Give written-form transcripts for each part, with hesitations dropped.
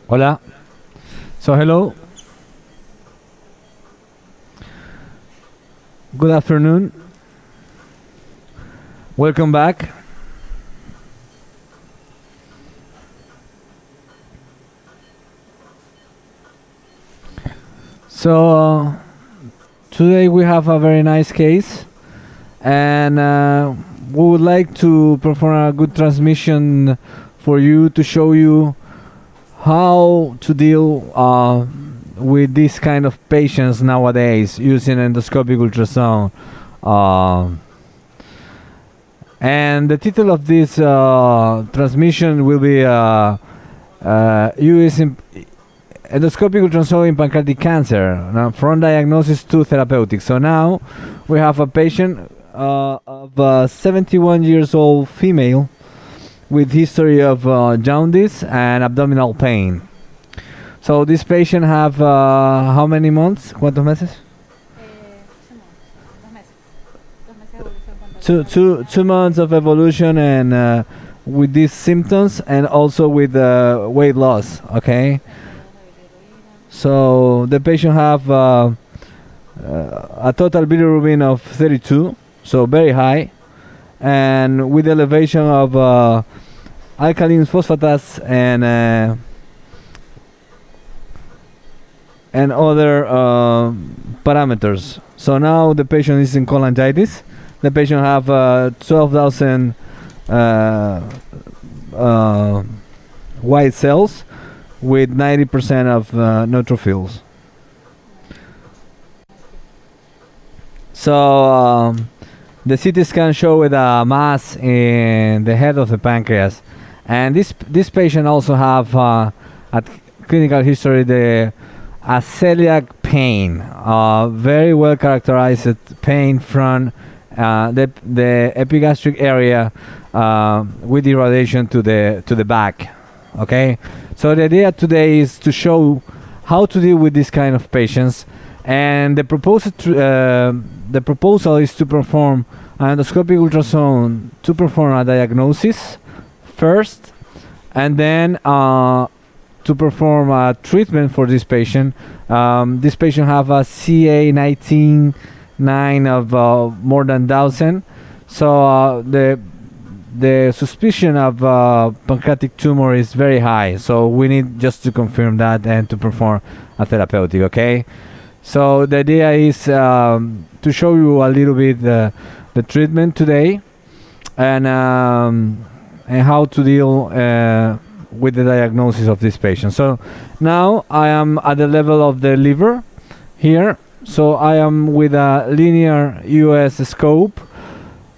Hola. So hello. Good afternoon. Welcome back. So today we have a very nice case, and we would like to perform a good transmission for you to show you how to deal with this kind of patients nowadays using endoscopic ultrasound. Uh, and the title of this transmission will be EUS endoscopic ultrasound in pancreatic cancer, from diagnosis to therapeutic. So now we have a patient of 71 years old female with history of jaundice and abdominal pain. So this patient have how many months? ¿Cuántos meses? 2 months of evolution, and with these symptoms, and also with weight loss. Okay. So the patient have a total bilirubin of 32, so very high, and with elevation of alkaline phosphatase and other parameters. So now the patient is in cholangitis. The patient have 12,000 white cells with 90% of neutrophils. So the CT scan showed a mass in the head of the pancreas, and this patient also have at clinical history a celiac pain, very well characterized pain from the epigastric area with irradiation to the back. Okay, so the idea today is to show how to deal with this kind of patients, and the proposal is to perform an endoscopic ultrasound to perform a diagnosis first, and then to perform a treatment for this patient. This patient have a CA 19.9 of more than 1,000. So the suspicion of pancreatic tumor is very high. So we need just to confirm that and to perform a therapeutic. Okay. So the idea is to show you a little bit the treatment today, and how to deal with the diagnosis of this patient. So now I am at the level of the liver here. So I am with a linear EUS scope.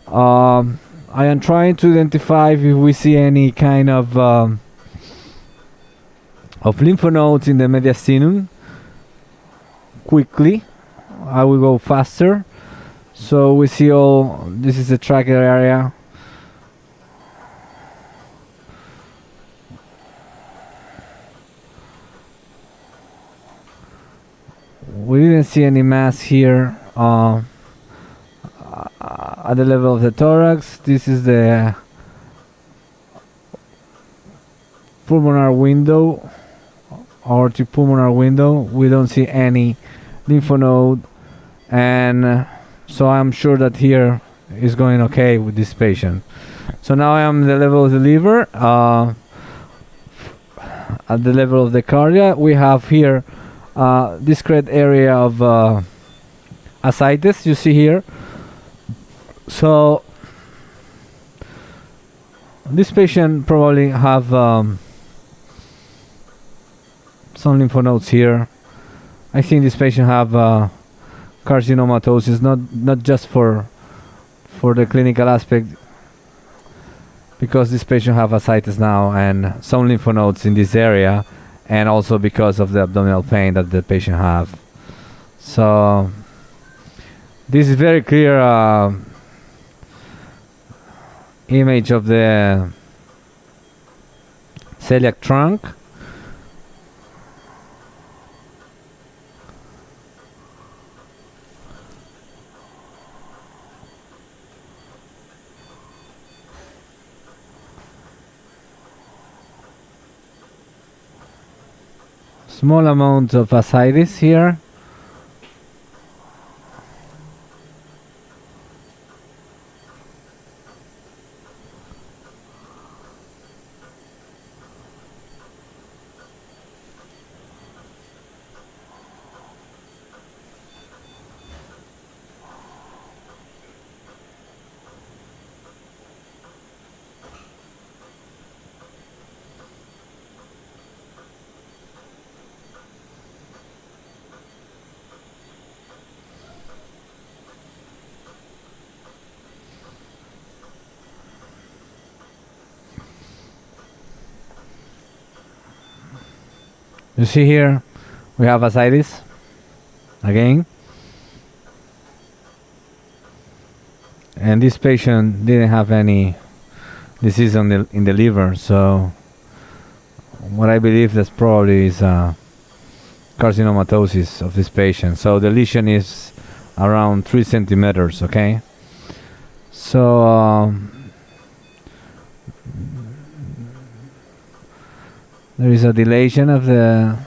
I am trying to identify if we see any kind of lymph nodes in the mediastinum. Quickly, I will go faster. So we see all. This is the trachea area. We didn't see any mass here at the level of the thorax. This is the pulmonary window, aortic pulmonary window. We don't see any lymph node, and so I'm sure that here is going okay with this patient. So now I am at the level of the liver. At the level of the cardia, we have here discrete area of ascites, you see here. So this patient probably have some lymph nodes here. I think this patient have carcinomatosis, not just for the clinical aspect, because this patient have ascites now and some lymph nodes in this area, and also because of the abdominal pain that the patient have. So this is very clear image of the celiac trunk. small amount of ascites here. You see here, we have ascites again, and this patient didn't have any disease in the liver, so what I believe that's probably is carcinomatosis of this patient. So the lesion is around 3 centimeters. Okay, so there is a dilation of the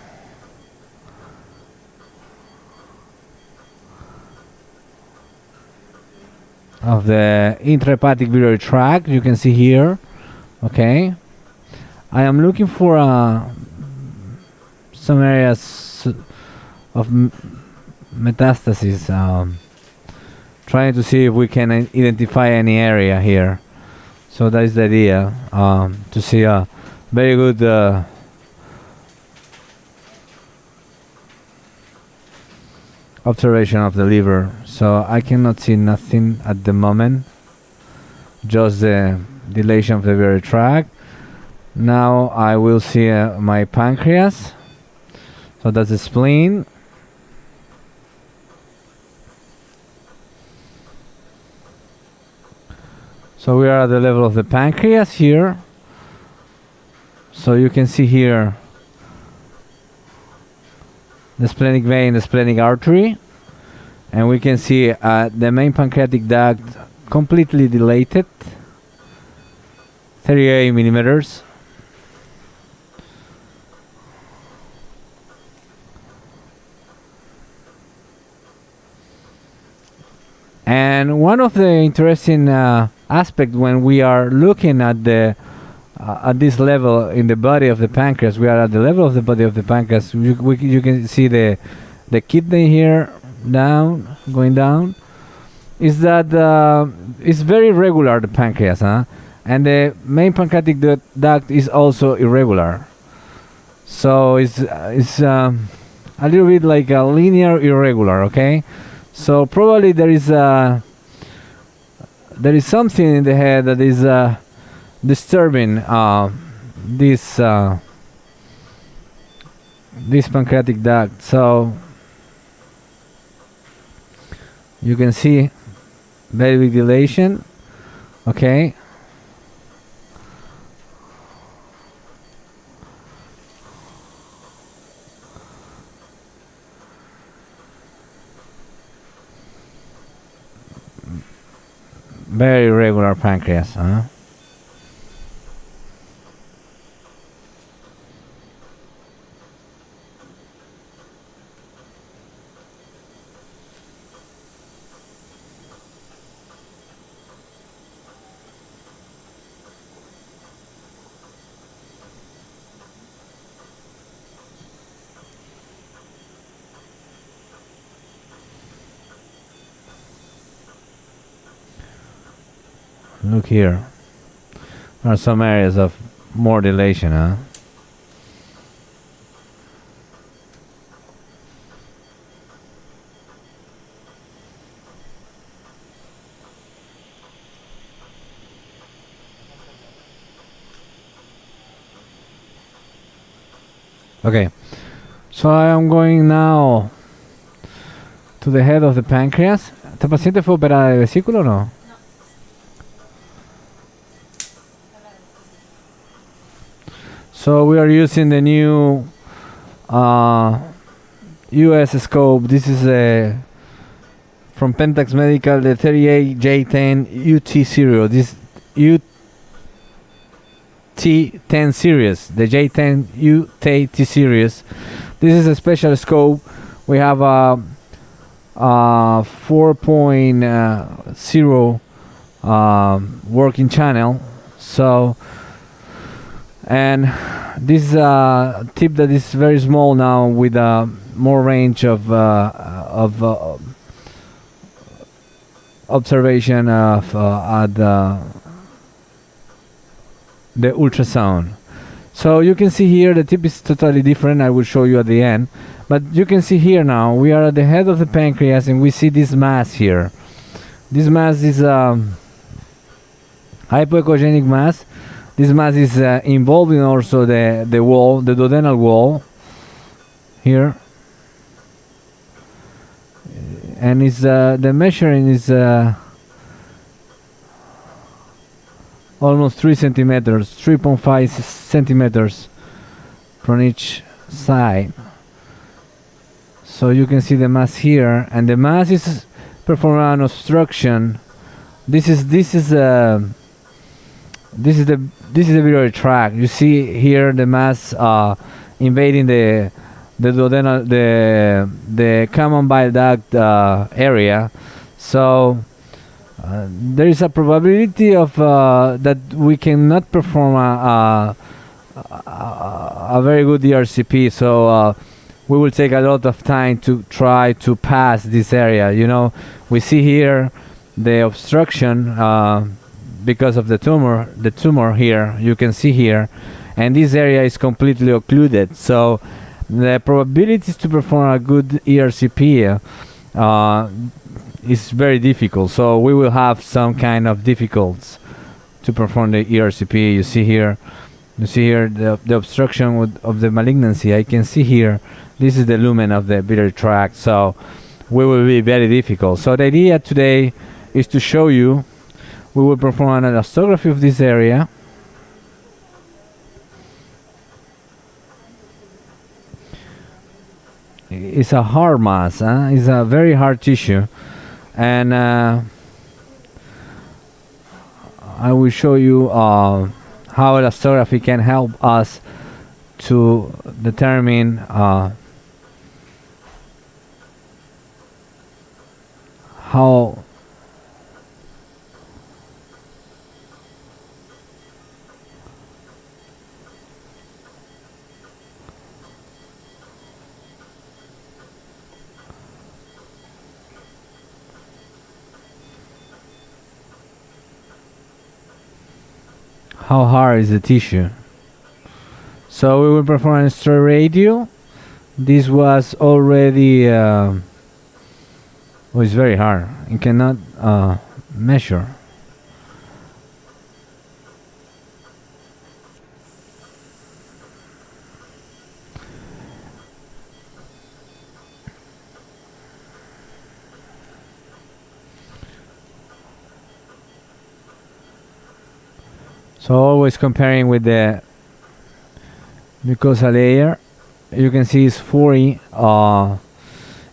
intrahepatic biliary tract. You can see here. Okay, I am looking for some areas of metastasis, trying to see if we can identify any area here. So that is the idea, to see a very good observation of the liver. So I cannot see nothing at the moment, just the dilation of the biliary tract. Now I will see my pancreas. So that's the spleen. So we are at the level of the pancreas here. So you can see here the splenic vein, the splenic artery, and we can see the main pancreatic duct completely dilated, 38 millimeters. And one of the interesting aspects when we are looking at the at this level in the body of the pancreas, we are at the level of the body of the pancreas. You can see the kidney here going down. Is that it's very regular, the pancreas, huh? And the main pancreatic duct is also irregular. So it's a little bit like a linear irregular. Okay. So probably there is something in the head that is disturbing this pancreatic duct. So you can see very big dilation. Okay. Very regular pancreas, huh? Look here. There are some areas of more dilation, huh? Okay, so I am going now to the head of the pancreas. ¿Esta paciente fue operada de vesícula o no? So we are using the new EUS scope. This is from Pentax Medical, the 38J10 UT series. This UT10 series, the J10 UT series, This is a special scope. We have a 4.0 working channel. So, and this is a tip that is very small now with more range of observation of at the ultrasound. So you can see here the tip is totally different. I will show you at the end, but you can see here now we are at the head of the pancreas and we see this mass here. This mass is hypoechogenic mass. This mass is involving also the wall, the duodenal wall here, and is the measuring is almost 3 centimeters, 3.5 centimeters from each side. So you can see the mass here, and the mass is performing an obstruction. This is the biliary tract. You see here the mass invading the duodenal, the common bile duct area. So there is a probability of that we cannot perform a very good ERCP. So we will take a lot of time to try to pass this area. You know, we see here the obstruction because of the tumor. The tumor here, you can see here, and this area is completely occluded. So the probabilities to perform a good ERCP is very difficult. So we will have some kind of difficulties to perform the ERCP. You see here the obstruction of the malignancy. I can see here, this is the lumen of the biliary tract. So we will be very difficult. So the idea today is to show you, we will perform an elastography of this area. It's a hard mass, it's a very hard tissue, and I will show you how elastography can help us to determine how hard is the tissue. So we will perform a straight radio. This was already it's very hard. You cannot measure. So always comparing with the mucosa layer, you can see it's 40,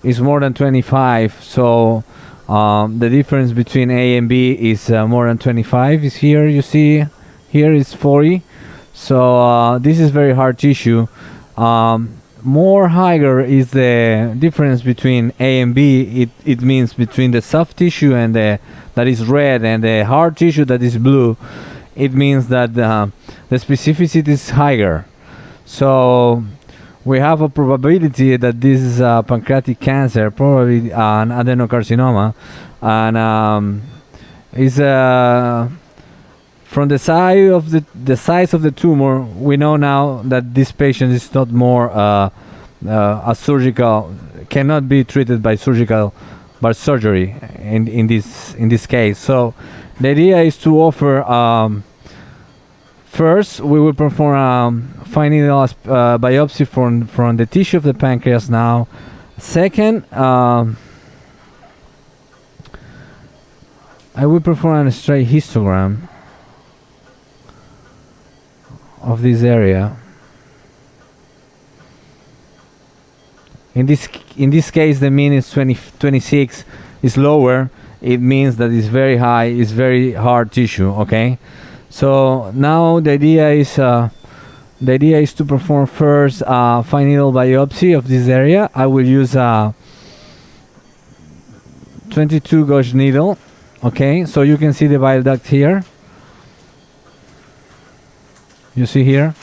is more than 25. So the difference between A and B is more than 25. Is here, you see here is 40. So this is very hard tissue. More higher is the difference between A and B. It means between the soft tissue and that is red and the hard tissue that is blue. It means that the specificity is higher. So we have a probability that this is a pancreatic cancer, probably an adenocarcinoma, and is from the size of the tumor. We know now that this patient is not more a surgical, cannot be treated by surgery in this case. So the idea is to offer. First, we will perform fine needle biopsy from the tissue of the pancreas now. Second, I will perform a straight histogram of this area. In this case, the mean is 26. Is lower. It means that it's very high. It's very hard tissue. Okay. So now the idea is The idea is to perform first fine needle biopsy of this area. I will use a 22 gauge needle. Okay, so you can see the bile duct here. You see here.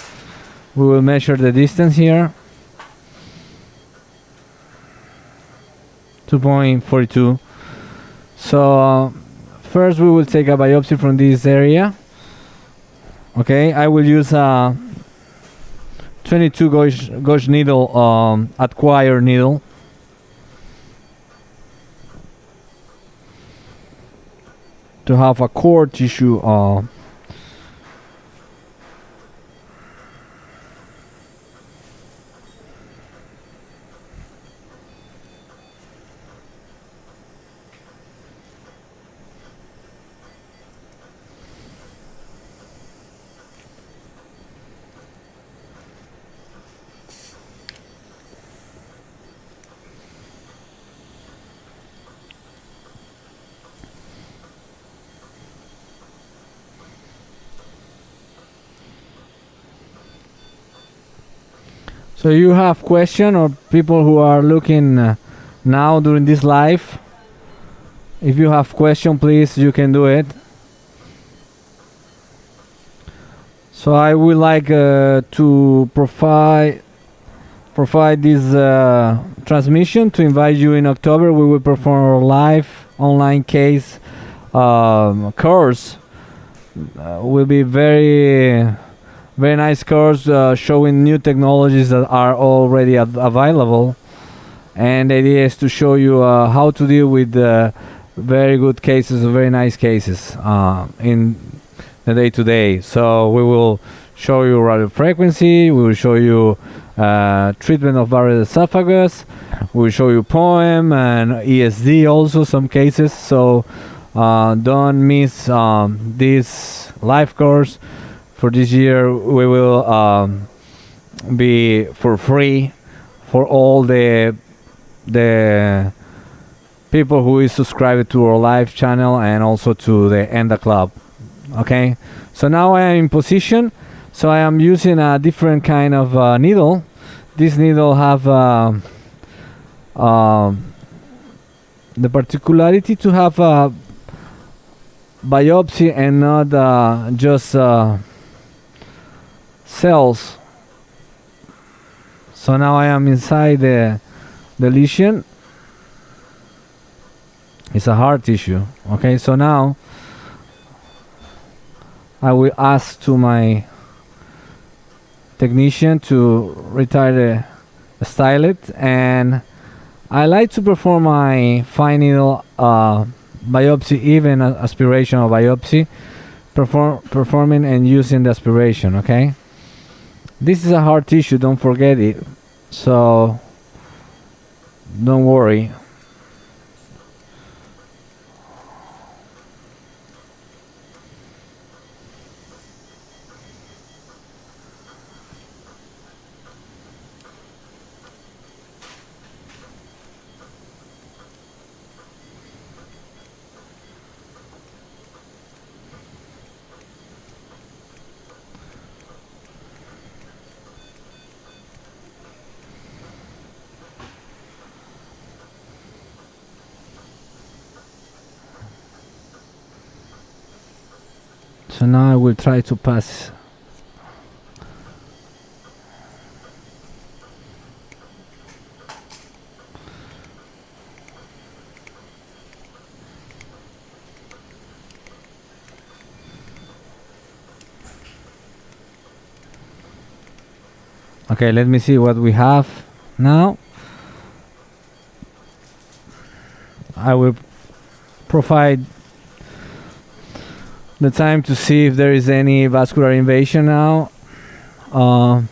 We will measure the distance here. 2.42. So first we will take a biopsy from this area. Okay, I will use a 22 gauge needle, acquired needle. To have a core tissue So you have question, or people who are looking now during this live, if you have question, please, you can do it. So I would like to provide this transmission to invite you in October. We will perform our live online case course. Will be very nice course showing new technologies that are already available, and the idea is to show you how to deal with very good cases, very nice cases in the day-to-day. So we will show you radio frequency, we will show you treatment of Barrett's esophagus, we will show you POEM and ESD also, some cases. So don't miss this live course. For this year, we will be for free for all the people who is subscribed to our live channel and also to the ENDA Club. Okay, so now I am in position. So I am using a different kind of needle. This needle have the particularity to have a biopsy and not just cells. So now I am inside the lesion. It's a hard tissue. Okay, so now I will ask to my technician to retire the stylet, and I like to perform my fine needle biopsy, even aspirational biopsy, performing and using the aspiration. Okay, this is a hard tissue, don't forget it, so don't worry. So now I will try to pass. Okay, let me see what we have now. I will provide the time to see if there is any vascular invasion now. So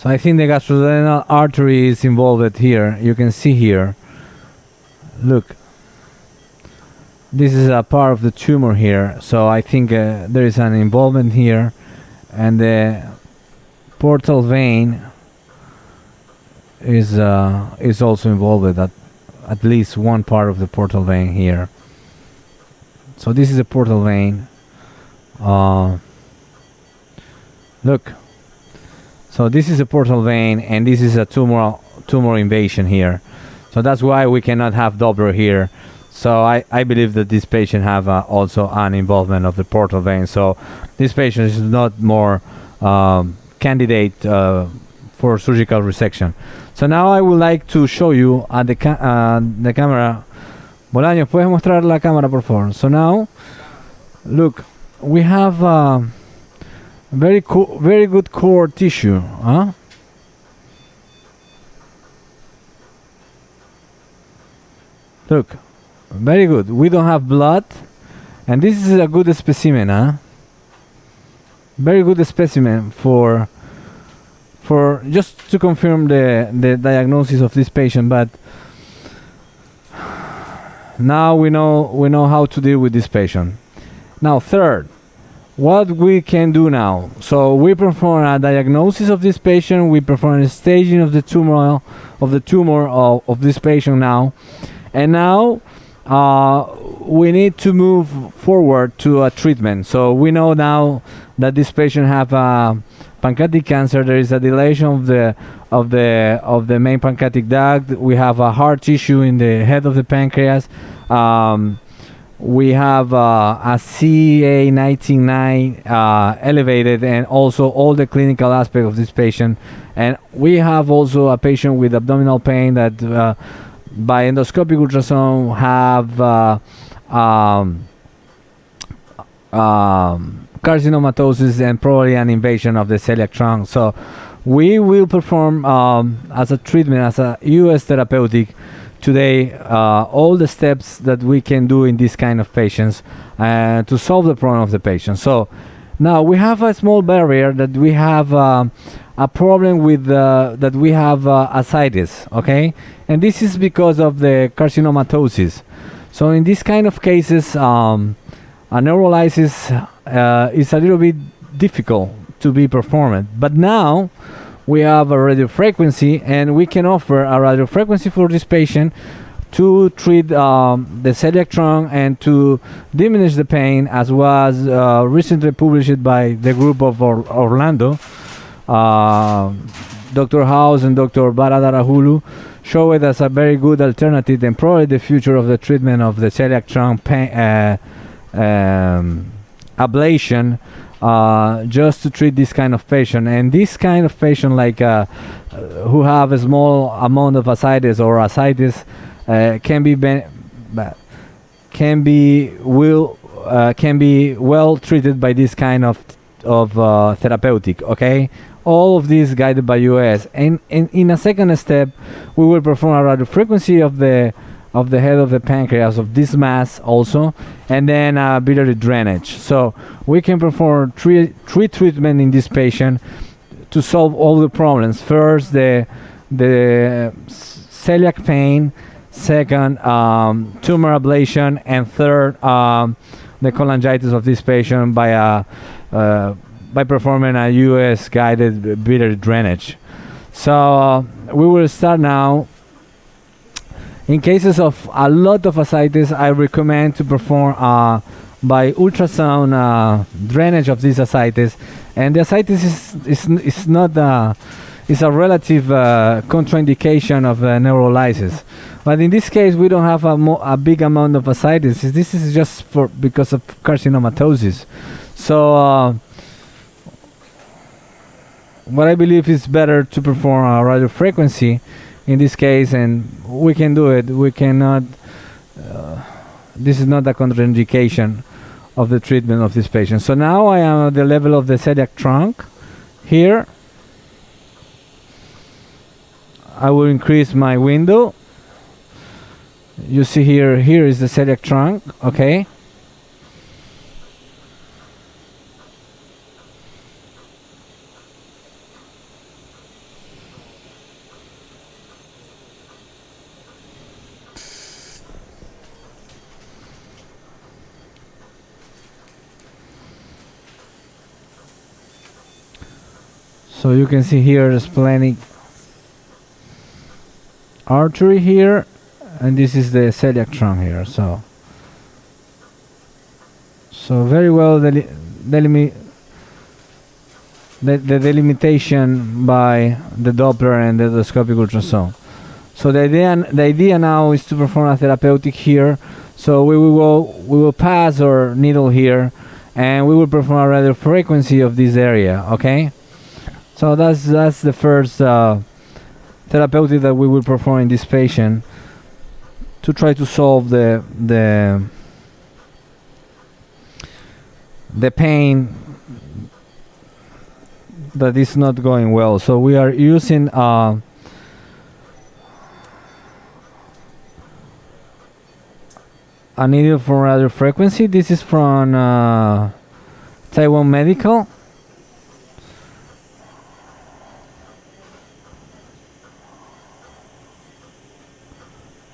I think the gastroduodenal artery is involved here. You can see here. Look, this is a part of the tumor here, so I think there is an involvement here, and the portal vein is also involved at least one part of the portal vein here. So this is a portal vein. Look, so this is a portal vein, and this is a tumor invasion here. So that's why we cannot have Doppler here. So I believe that this patient have also an involvement of the portal vein. So this patient is not more candidate for surgical resection. So now I would like to show you at the camera. Bolaños, ¿puedes mostrar la cámara, por favor? So now, look, we have very good core tissue. Huh? Look, very good. We don't have blood, and this is a good specimen, huh? Very good specimen for just to confirm the diagnosis of this patient. But now we know how to deal with this patient. Now, third, what we can do now. So we perform a diagnosis of this patient. We perform a staging of the tumor of this patient now. And now we need to move forward to a treatment. So we know now that this patient have pancreatic cancer. There is a dilation of the main pancreatic duct. We have a hard tissue in the head of the pancreas. We have a CA19-9 elevated, and also all the clinical aspect of this patient. And we have also a patient with abdominal pain that by endoscopic ultrasound have carcinomatosis and probably an invasion of the celiac trunk. So we will perform as a treatment, as a EUS therapeutic today, all the steps that we can do in this kind of patients to solve the problem of the patient. So now we have a small barrier that we have a problem with that we have ascites, okay? And this is because of the carcinomatosis. So in this kind of cases, a neurolysis is a little bit difficult to be performed. But now we have a radiofrequency, and we can offer a radiofrequency for this patient to treat the celiac trunk and to diminish the pain, as was recently published by the group of Orlando. Dr. House and Dr. Baradarahulu show it as a very good alternative and probably the future of the treatment of the celiac trunk ablation, just to treat this kind of patient. And this kind of patient, like who have a small amount of ascites or ascites, can be well treated by this kind of therapeutic. Okay, all of these guided by EUS. And in a second step, we will perform a radiofrequency of the head of the pancreas, of this mass also, and then biliary drainage. So we can perform three treatment in this patient to solve all the problems. First, the celiac pain. Second, tumor ablation, and third, the cholangitis of this patient by performing a EUS guided biliary drainage. So we will start now. In cases of a lot of ascites, I recommend to perform by ultrasound drainage of these ascites. And the ascites is not is a relative contraindication of neurolysis. But in this case, we don't have a big amount of ascites. This is just because of carcinomatosis. So what I believe is better to perform a radiofrequency in this case, and we can do it. We cannot. This is not a contraindication of the treatment of this patient. So now I am at the level of the celiac trunk. Here, I will increase my window. You see here is the celiac trunk. Okay. So you can see here the splenic artery here, and this is the celiac trunk here. So very well the delimitation by the Doppler and the endoscopic ultrasound. So the idea now is to perform a therapeutic here. So we will pass our needle here, and we will perform a radiofrequency of this area. Okay. So that's the first therapeutic that we will perform in this patient to try to solve the pain that is not going well. So we are using a needle for radiofrequency. This is from Taiwan Medical.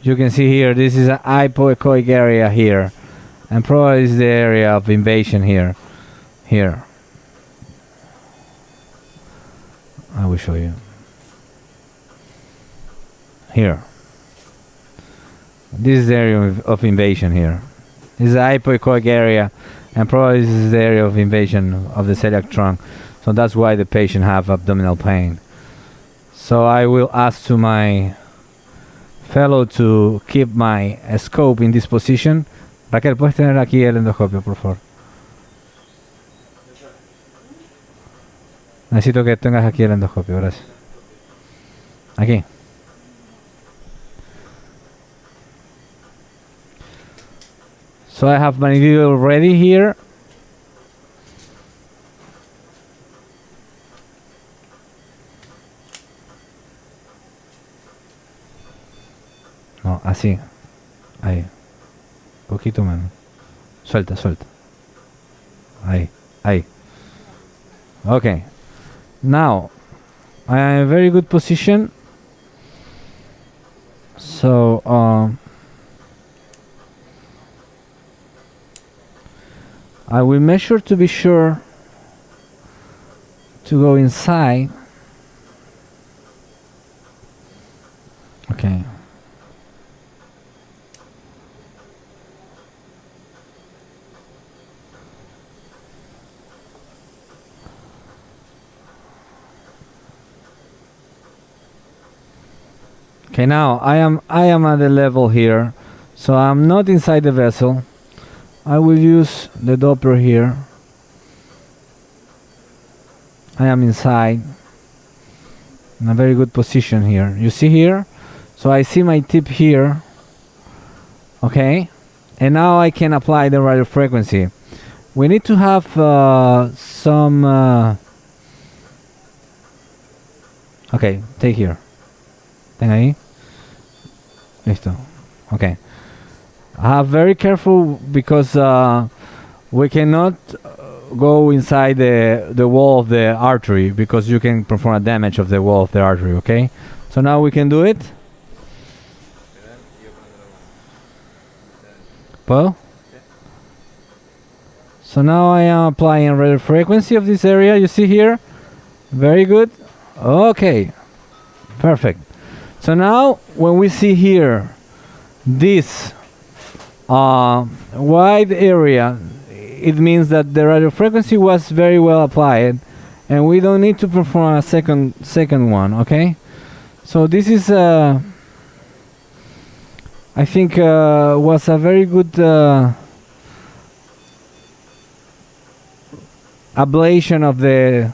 You can see here, this is an hypoechoic area here, and probably is the area of invasion here. I will show you. Here. This is the area of invasion here. This is a hypoechoic area, and probably this is the area of invasion of the celiac trunk. So that's why the patient have abdominal pain. So I will ask to my fellow to keep my scope in this position. Raquel, ¿puedes tener aquí el endoscopio, por favor? Necesito que tengas aquí el endoscopio, gracias. Aquí. So I have my needle ready here. No, así. Ahí. Poquito menos. Suelta. Ahí. Okay. Now, I am in a very good position. So, I will measure to be sure to go inside. Okay. Okay, now I am at the level here, so I'm not inside the vessel. I will use the Doppler here. I am inside, in a very good position here. You see here? So I see my tip here. Okay, and now I can apply the radiofrequency. We need to have some. Okay, take here. Ten ahí. Listo. Okay. Very careful because we cannot go inside the wall of the artery because you can perform a damage of the wall of the artery. Okay. So now we can do it. Well. So now I am applying radio frequency of this area. You see here. Very good. Okay. Perfect. So now when we see here this wide area, it means that the radio frequency was very well applied, and we don't need to perform a second one. Okay. So this is I think was a very good ablation of the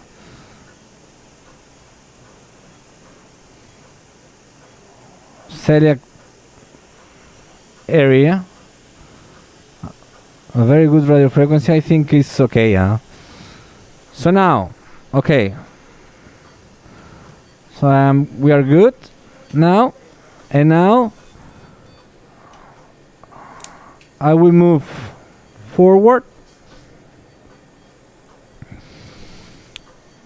celiac area. A very good radio frequency. I think it's okay. So now, okay. So we are good now, and now I will move forward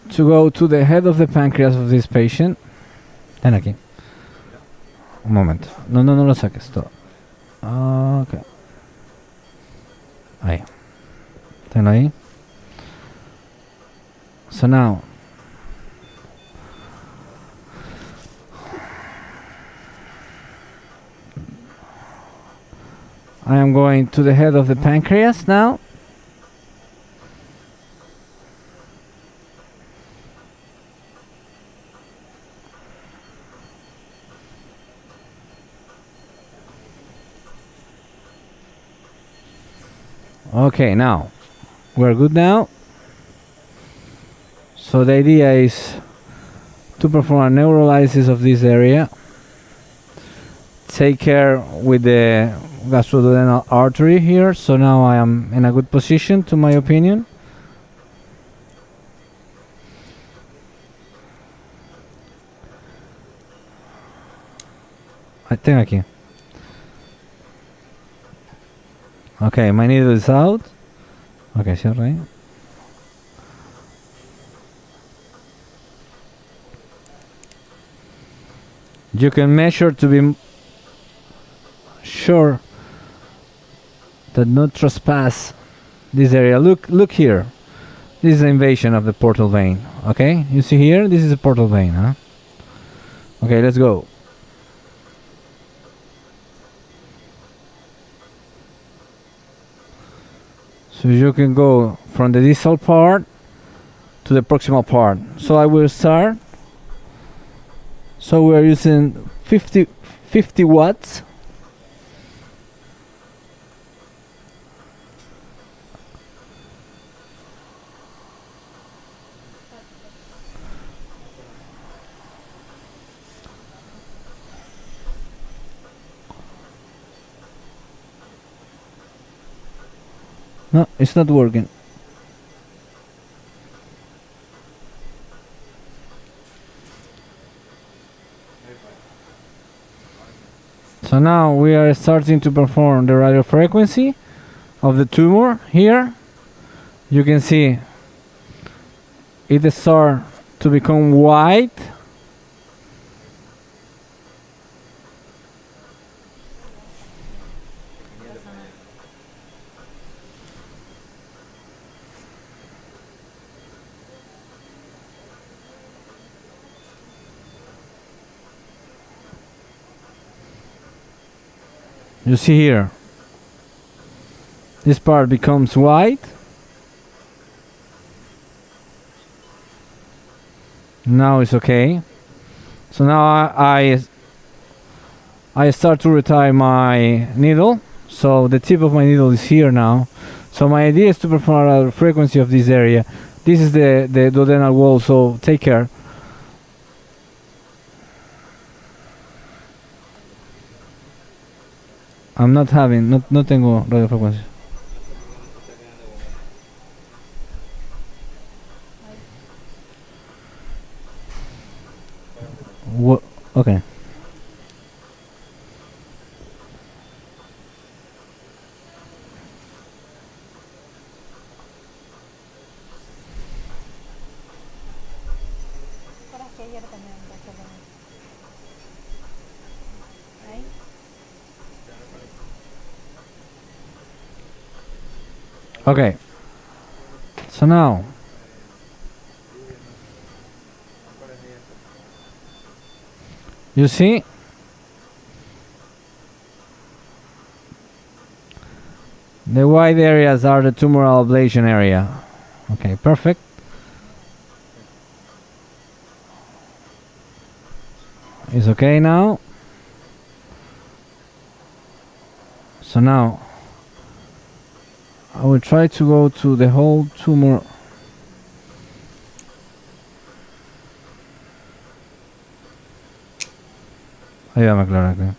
to go to the head of the pancreas of this patient. Ten aquí. Un momento. No lo saques todo. Okay. Ahí. Tenlo ahí. So now, I am going to the head of the pancreas now. Okay, now we're good now. So the idea is to perform a neurolysis of this area. Take care with the gastroduodenal artery here. So now I am in a good position, to my opinion. Tengo aquí. Okay, my needle is out. Okay, cierra ahí. You can measure to be sure that not trespass this area. Look here. This is the invasion of the portal vein. Okay, you see here. This is a portal vein, huh? Okay, let's go. So you can go from the distal part to the proximal part. So I will start. So we're using 50 watts. No, it's not working. So now we are starting to perform the radiofrequency of the tumor here. You can see it starts to become white. You see here, this part becomes white. Now it's okay. So now I start to retire my needle. So the tip of my needle is here now. So my idea is to perform a frequency of this area. This is the duodenal wall, so take care. I'm not having, no tengo radiofrecuencia. What? Okay. Okay. So now you see the white areas are the tumoral ablation area. Okay, perfect. It's okay now. So now I will try to go to the whole tumor. Ayúdame a aclarar aquí.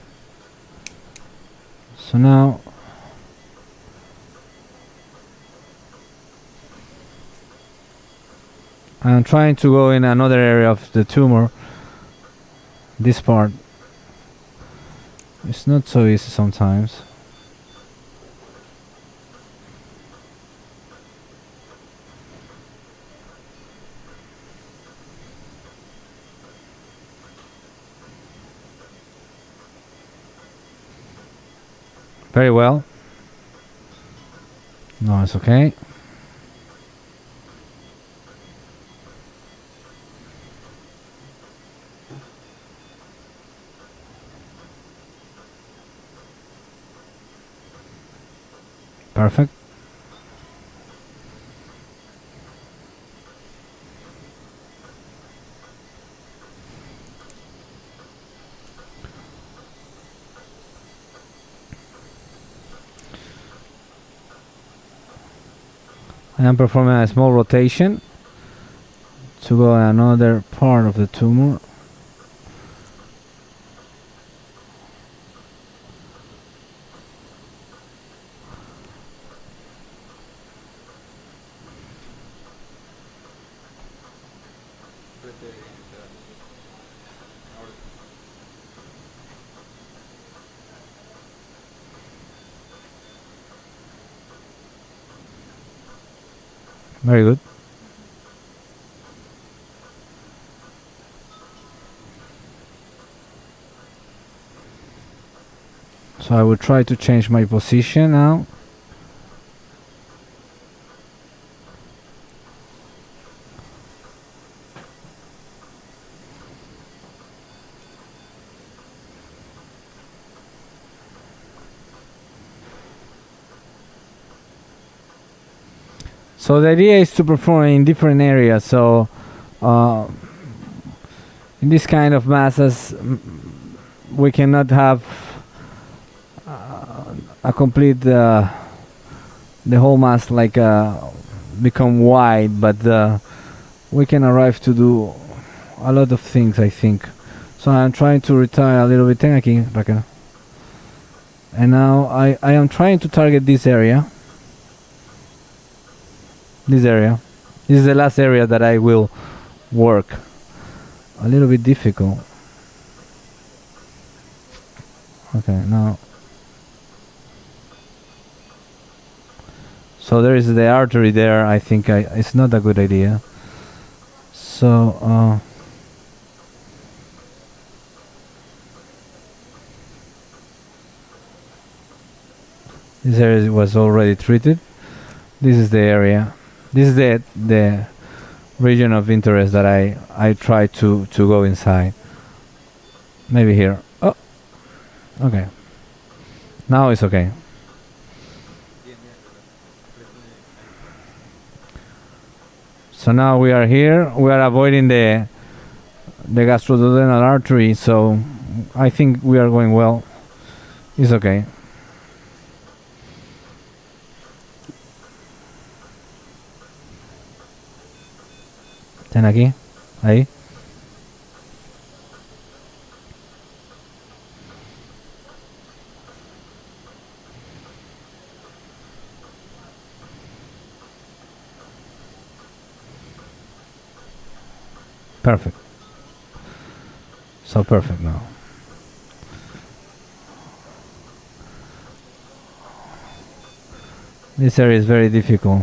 So now I'm trying to go in another area of the tumor. This part. It's not so easy sometimes. Very well. No, it's okay. Perfect. I am performing a small rotation to go another part of the tumor. Very good. So I will try to change my position now. So the idea is to perform in different areas. So in this kind of masses, we cannot have a complete the whole mass like become wide, but we can arrive to do a lot of things, I think. So I'm trying to retire a little bit. Ten aquí, Raquel. And now I am trying to target this area. This area. This is the last area that I will work. A little bit difficult. Okay, now. So there is the artery there. I think it's not a good idea. So this area was already treated. This is the area. This is the region of interest that I try to go inside. Maybe here. Oh, okay. Now it's okay. So now we are here. We are avoiding the gastroduodenal artery. So I think we are going well. It's okay. Ten aquí, ahí. Perfect. So perfect now. This area is very difficult,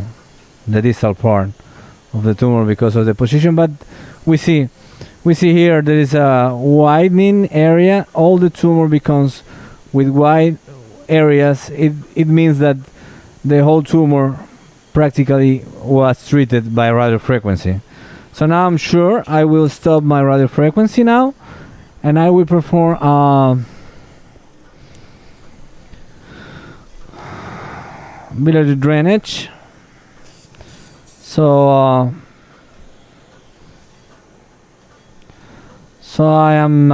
the distal part of the tumor because of the position, but we see here there is a widening area. All the tumor becomes with wide areas. It means that the whole tumor practically was treated by radiofrequency. So now I'm sure I will stop my radiofrequency now, and I will perform biliary drainage. So I am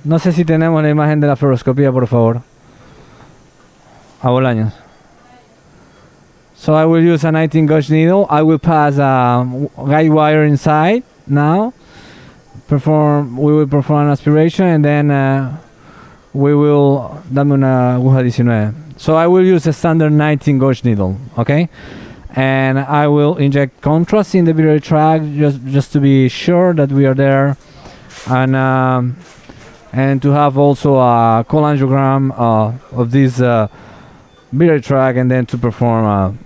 no sé si tenemos la imagen de la fluoroscopía, por favor. A Bolaños. So I will use a 19 gauge needle. I will pass a guide wire inside now. We will perform an aspiration, and then we will dame una aguja 19. So I will use a standard 19 gauge needle, okay? And I will inject contrast in the biliary tract just to be sure that we are there, and to have also a cholangiogram of this biliary tract, and then to perform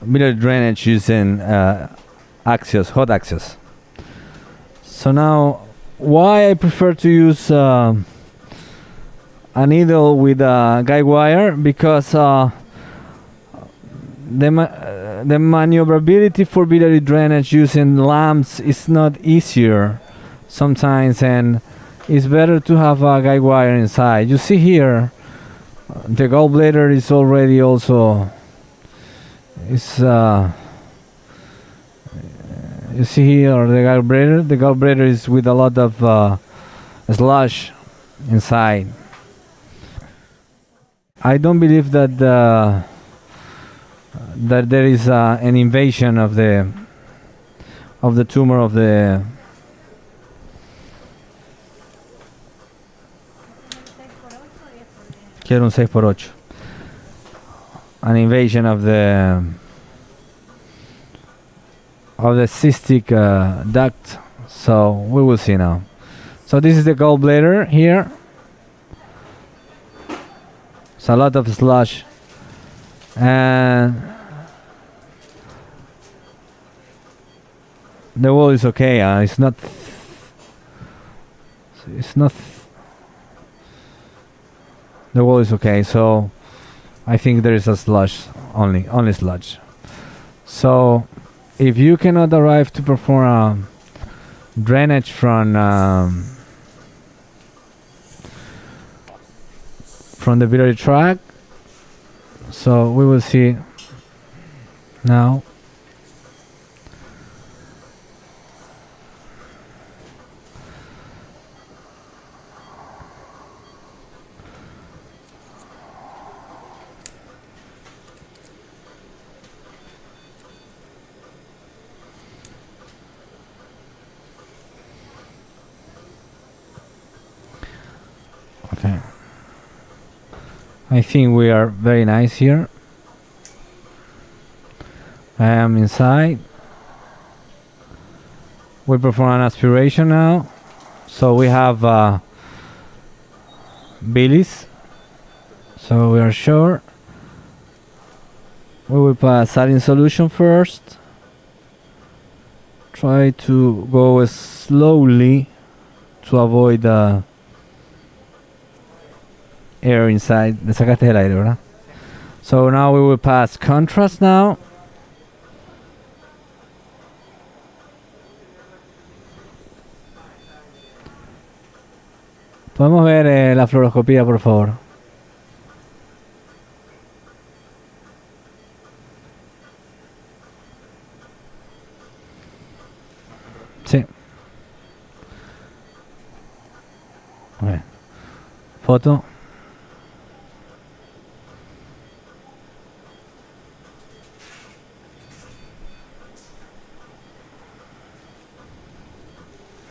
biliary drainage using axios, hot axios. So now, why I prefer to use a needle with a guide wire? Because the maneuverability for biliary drainage using lamps is not easier sometimes, and it's better to have a guide wire inside. You see here, the gallbladder is already also is you see here the gallbladder. The gallbladder is with a lot of slush inside. I don't believe that that there is an invasion of the tumor of the. Quiero un 6x8. An invasion of the cystic duct. So we will see now. So this is the gallbladder here. It's a lot of slush, and the wall is okay. It's not. The wall is okay. So I think there is a slush, only sludge. So if you cannot arrive to perform a drainage from the biliary tract, so we will see now. Okay. I think we are very nice here. I am inside. We perform an aspiration now. So we have bilis. So we are sure. We will put a saline solution first. Try to go slowly to avoid the air inside. Le sacaste el aire, ¿verdad? So now we will pass contrast now. ¿Podemos ver la fluoroscopía, por favor? Sí. Okay. Foto.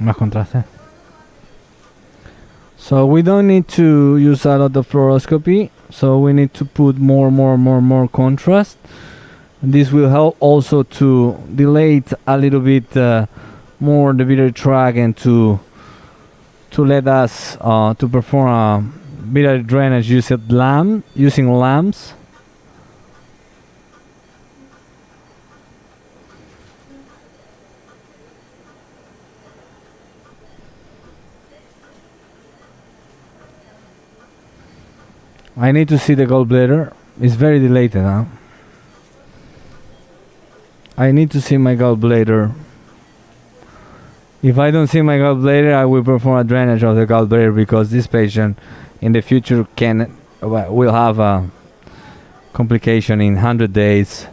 Más contraste. So we don't need to use a lot of fluoroscopy. So we need to put more contrast. And this will help also to dilate a little bit more the biliary tract and to let us to perform a biliary drainage using lamps. I need to see the gallbladder. It's very dilated, huh? I need to see my gallbladder. If I don't see my gallbladder, I will perform a drainage of the gallbladder because this patient in the future will have a complication in 100 days.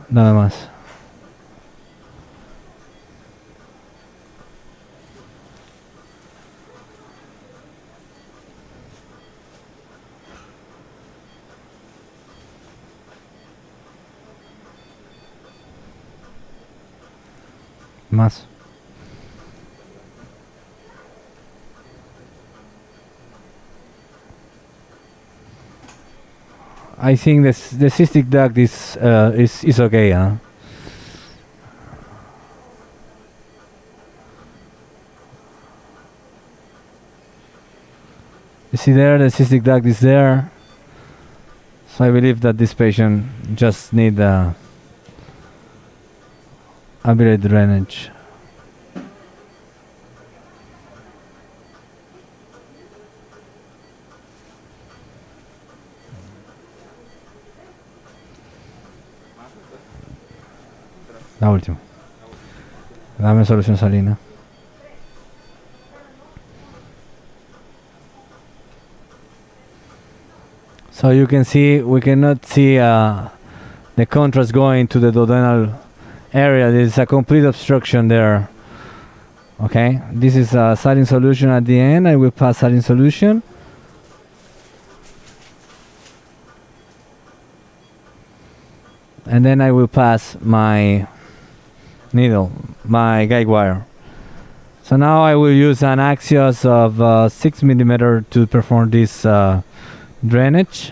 Nada más. Más. I think the cystic duct is okay, huh? You see there, the cystic duct is there. So I believe that this patient just need a biliary drainage. La última. Dame solución salina. So you can see, we cannot see the contrast going to the duodenal area. There is a complete obstruction there. Okay, this is a saline solution at the end. I will pass saline solution. And then I will pass my needle, my guide wire. So now I will use an Axios of 6 millimeter to perform this drainage.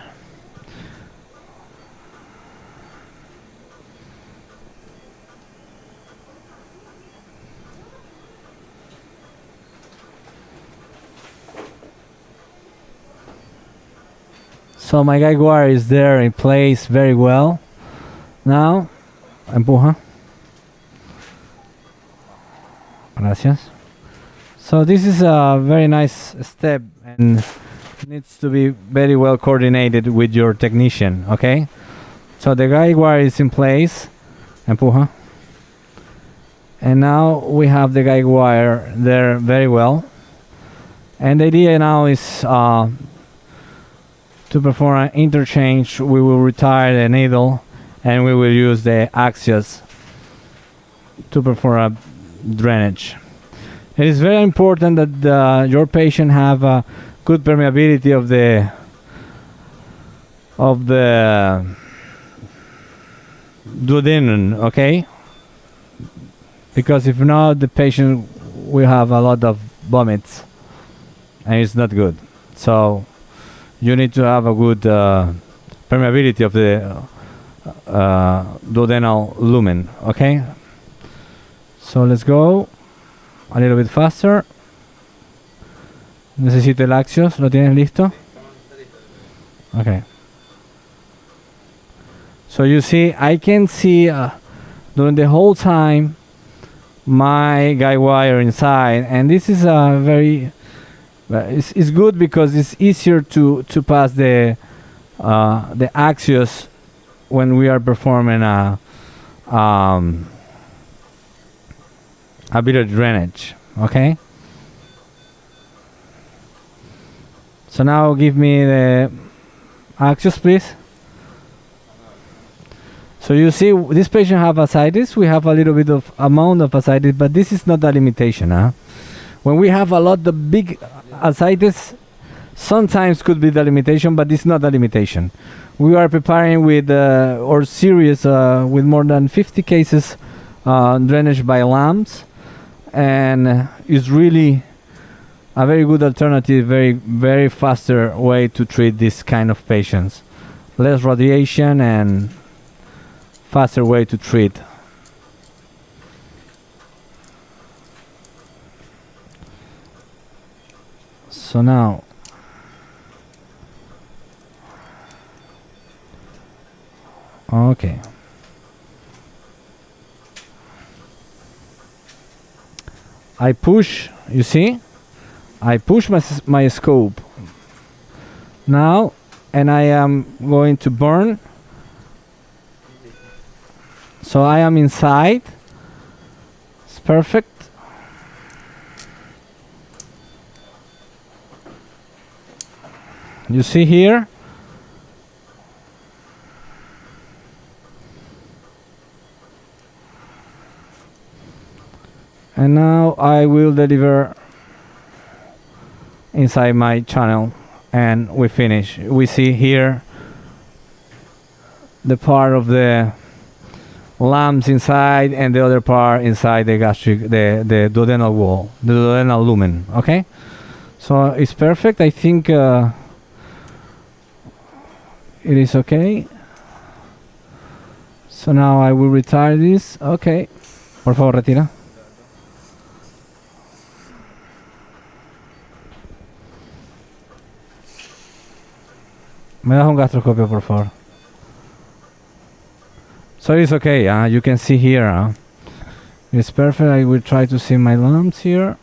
So my guide wire is there in place very well. Now, empuja. Gracias. So this is a very nice step and needs to be very well coordinated with your technician, okay? So the guide wire is in place. Empuja. And now we have the guide wire there very well. And the idea now is to perform an interchange. We will retire the needle and we will use the Axios to perform a drainage. It is very important that your patient have a good permeability of the duodenum, okay? Because if not, the patient will have a lot of vomits and it's not good. So you need to have a good permeability of the duodenal lumen, okay? So let's go a little bit faster. Necesito el Axios, ¿lo tienes listo? Okay. So you see, I can see during the whole time my guide wire inside, and this is a very it's good because it's easier to pass the Axios when we are performing a biliary drainage. Okay. So now give me the Axios, please. So you see, this patient have ascites. We have a little bit of amount of ascites, but this is not a limitation. Huh? When we have a lot of big ascites, sometimes could be the limitation, but it's not a limitation. We are preparing with or series with more than 50 cases drainage by lamps, and it's really a very good alternative, very faster way to treat this kind of patients. Less radiation and faster way to treat. So now okay. I push, you see? I push my scope now, and I am going to burn. So I am inside. It's perfect. You see here? And now I will deliver inside my channel and we finish. We see here the part of the lamps inside and the other part inside the gastric, the duodenal wall, the duodenal lumen. Okay, so it's perfect. I think it is okay. So now I will retire this. Okay, por favor retira. Me das un gastroscopio, por favor. So it's okay, you can see here. It's perfect. I will try to see my lumps here.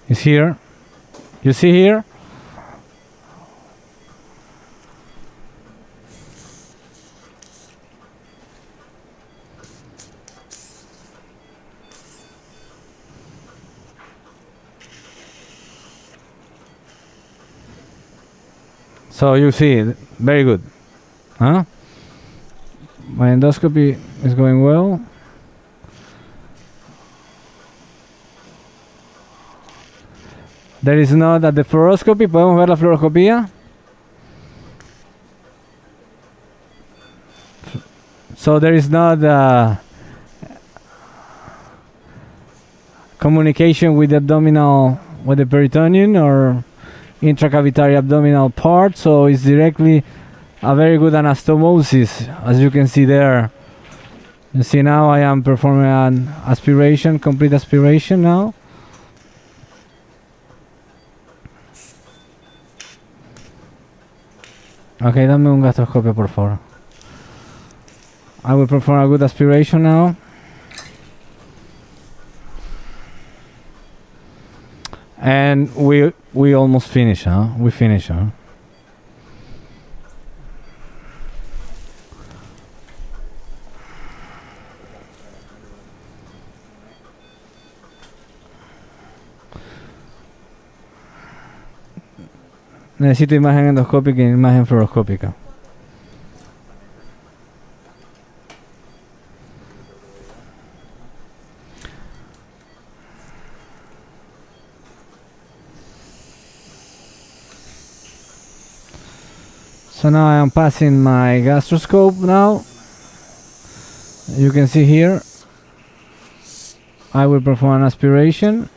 It's here. You see here? So you see, very good. Huh? My endoscopy is going well. There is not at the fluoroscopy. ¿Podemos ver la fluoroscopía? So there is not communication with the abdominal, with the peritoneum or intracavitary abdominal part. So it's directly a very good anastomosis, as you can see there. You see now I am performing an aspiration, complete aspiration now. Okay, dame un gastroscopio, por favor. I will perform a good aspiration now. And we almost finish, huh? We finish, huh? Necesito imagen endoscópica y imagen fluoroscópica. So now I am passing my gastroscope now. You can see here. I will perform an aspiration.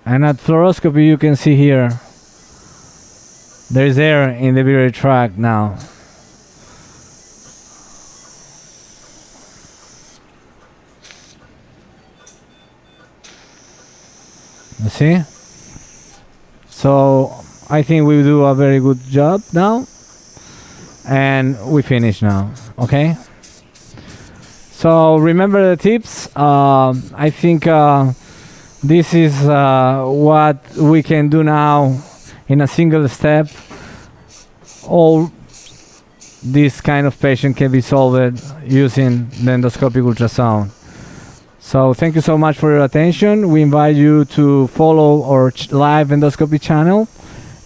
And at fluoroscopy you can see here there is air in the biliary tract now. You see? So I think we do a very good job now. And we finish now. Okay? So remember the tips. I think this is what we can do now in a single step. All this kind of patient can be solved using the endoscopic ultrasound. So thank you so much for your attention. We invite you to follow our live endoscopy channel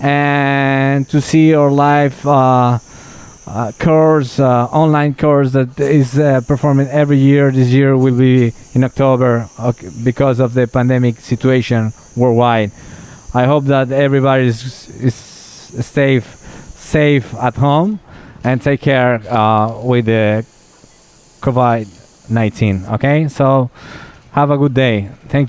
and to see our live course, online course that is performing every year. This year will be in October because of the pandemic situation worldwide. I hope that everybody is safe at home and take care with the COVID-19. Okay, so have a good day. Thank you.